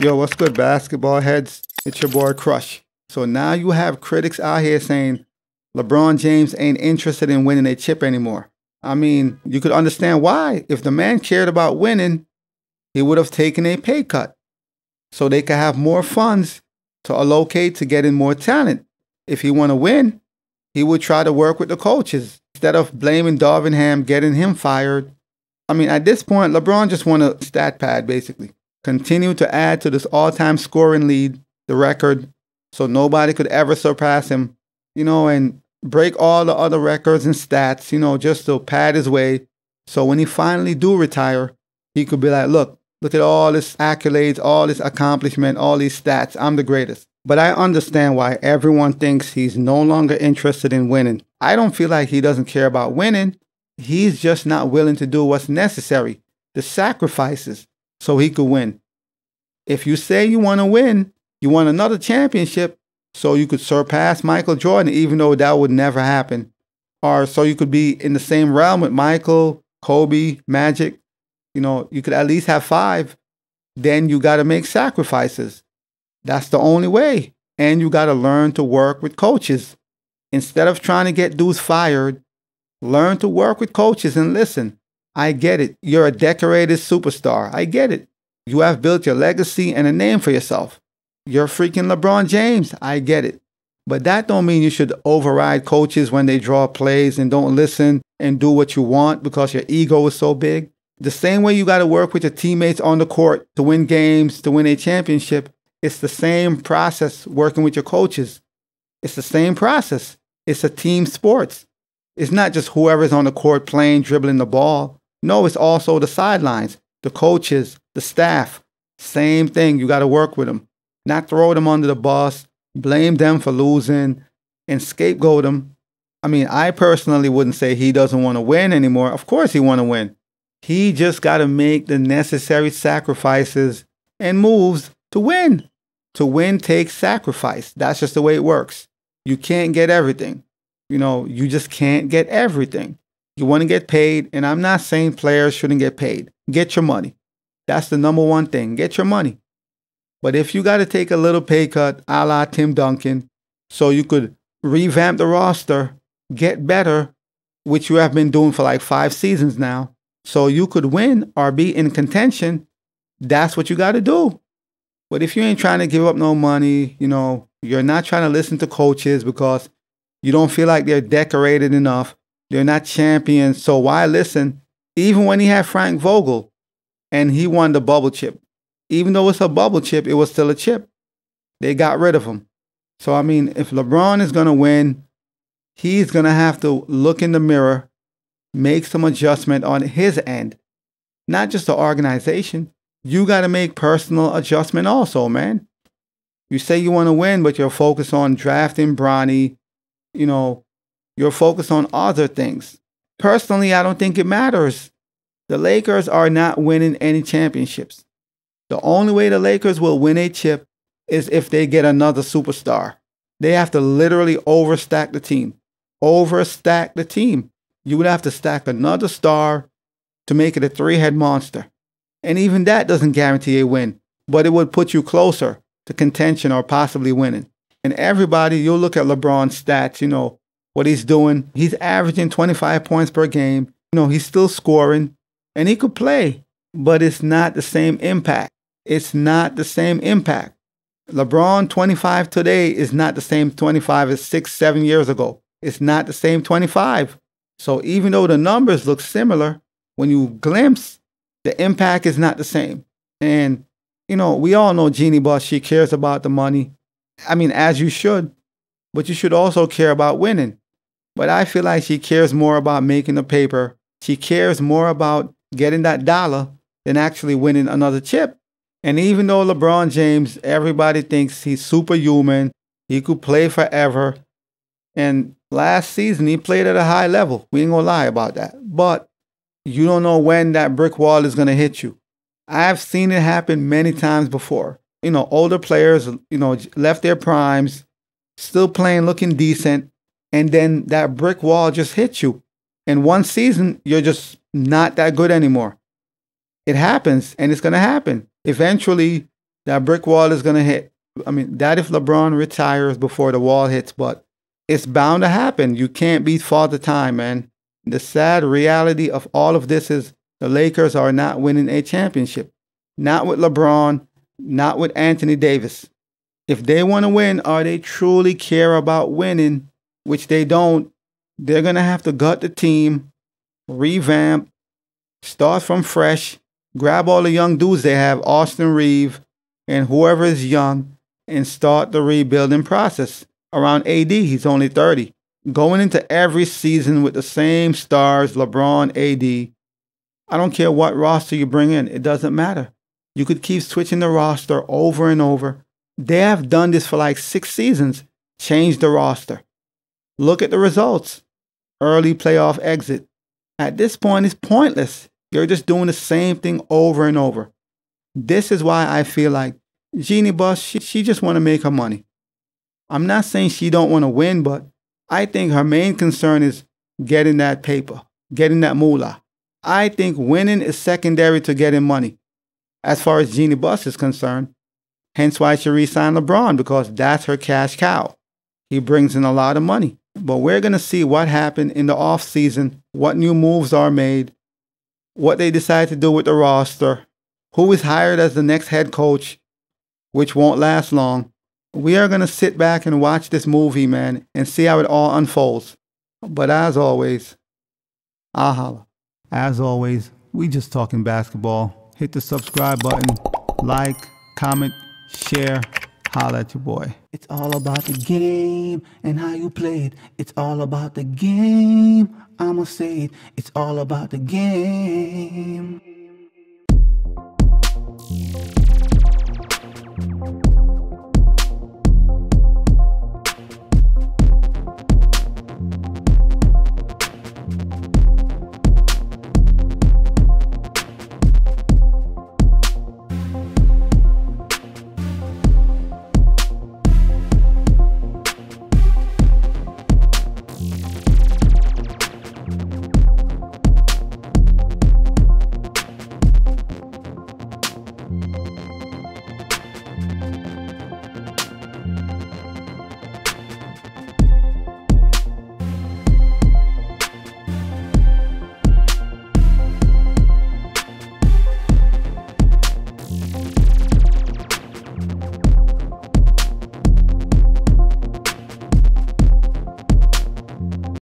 Yo, what's good, basketball heads? It's your boy Crush. So now you have critics out here saying LeBron James ain't interested in winning a chip anymore. I mean, you could understand why. If the man cared about winning, he would have taken a pay cut so they could have more funds to allocate to getting more talent. If he want to win, he would try to work with the coaches instead of blaming Darvingham, getting him fired. I mean, at this point, LeBron just want a stat pad, basically. Continue to add to this all-time scoring lead, the record, so nobody could ever surpass him, and break all the other records and stats, just to pad his way. So when he finally do retire, he could be like, look at all this accolades, all this accomplishment, all these stats. I'm the greatest. But I understand why everyone thinks he's no longer interested in winning. I don't feel like he doesn't care about winning. He's just not willing to do what's necessary, the sacrifices, so he could win. If you say you want to win, you want another championship so you could surpass Michael Jordan, even though that would never happen. Or so you could be in the same realm with Michael, Kobe, Magic. You could at least have 5. Then you got to make sacrifices. That's the only way. And you got to learn to work with coaches. Instead of trying to get dudes fired, learn to work with coaches and listen. I get it. You're a decorated superstar. I get it. You have built your legacy and a name for yourself. You're freaking LeBron James. I get it. But that don't mean you should override coaches when they draw plays and don't listen and do what you want because your ego is so big. The same way you got to work with your teammates on the court to win games, to win a championship, it's the same process working with your coaches. It's the same process. It's a team sports. It's not just whoever's on the court playing, dribbling the ball. No, it's also the sidelines, the coaches, the staff. Same thing. You got to work with them. Not throw them under the bus, blame them for losing, and scapegoat them. I mean, I personally wouldn't say he doesn't want to win anymore. Of course he want to win. He just got to make the necessary sacrifices and moves to win. To win takes sacrifice. That's just the way it works. You can't get everything. You just can't get everything. You want to get paid, and I'm not saying players shouldn't get paid. Get your money. That's the number one thing. Get your money. But if you got to take a little pay cut, a la Tim Duncan, so you could revamp the roster, get better, which you have been doing for like 5 seasons now, so you could win or be in contention, that's what you got to do. But if you ain't trying to give up no money, you're not trying to listen to coaches because you don't feel like they're decorated enough, they're not champions, so why listen? Even when he had Frank Vogel and he won the bubble chip, even though it's a bubble chip, it was still a chip. They got rid of him. So, I mean, if LeBron is going to win, he's going to have to look in the mirror, make some adjustment on his end. Not just the organization. You got to make personal adjustment also, man. You say you want to win, but you're focused on drafting Bronny. You're focused on other things. Personally, I don't think it matters. The Lakers are not winning any championships. The only way the Lakers will win a chip is if they get another superstar. They have to literally overstack the team. Overstack the team. You would have to stack another star to make it a 3-head monster. And even that doesn't guarantee a win, but it would put you closer to contention or possibly winning. And everybody, you'll look at LeBron's stats, what he's doing. He's averaging 25 points per game. He's still scoring and he could play, but it's not the same impact. It's not the same impact. LeBron 25 today is not the same 25 as 6-7 years ago. It's not the same 25. So even though the numbers look similar, when you glimpse, the impact is not the same. And, we all know Jeannie Buss, she cares about the money. I mean, as you should, but you should also care about winning. But I feel like she cares more about making the paper. She cares more about getting that dollar than actually winning another chip. And even though LeBron James, everybody thinks he's superhuman, he could play forever. And last season, he played at a high level. We ain't gonna lie about that. But you don't know when that brick wall is gonna hit you. I've seen it happen many times before. Older players, left their primes, still playing, looking decent, and then that brick wall just hits you. In one season, you're just not that good anymore. It happens, and it's gonna happen. Eventually, That brick wall is going to hit. I mean, that if LeBron retires before the wall hits, but it's bound to happen. You can't beat Father Time, man. The sad reality of all of this is the Lakers are not winning a championship. Not with LeBron, not with Anthony Davis. If they want to win, or they truly care about winning, which they don't, they're going to have to gut the team, revamp, start from fresh, grab all the young dudes they have, Austin Reeves, and whoever is young, and start the rebuilding process. Around AD, he's only 30. Going into every season with the same stars, LeBron, AD, I don't care what roster you bring in, it doesn't matter. You could keep switching the roster over and over. They have done this for like 6 seasons. Change the roster. Look at the results. Early playoff exit. At this point, it's pointless. You're just doing the same thing over and over. This is why I feel like Jeannie Buss, she just want to make her money. I'm not saying she don't want to win, but I think her main concern is getting that paper, getting that moolah. I think winning is secondary to getting money, as far as Jeannie Buss is concerned. Hence why she re-signed LeBron, because that's her cash cow. He brings in a lot of money. But we're going to see what happened in the offseason, what new moves are made, what they decide to do with the roster, who is hired as the next head coach, which won't last long. We are going to sit back and watch this movie, man, and see how it all unfolds. But as always, I'll holla. As always, we just talking basketball. Hit the subscribe button, like, comment, share, holla at your boy. It's all about the game and how you play it. It's all about the game. I'ma say it. It's all about the game.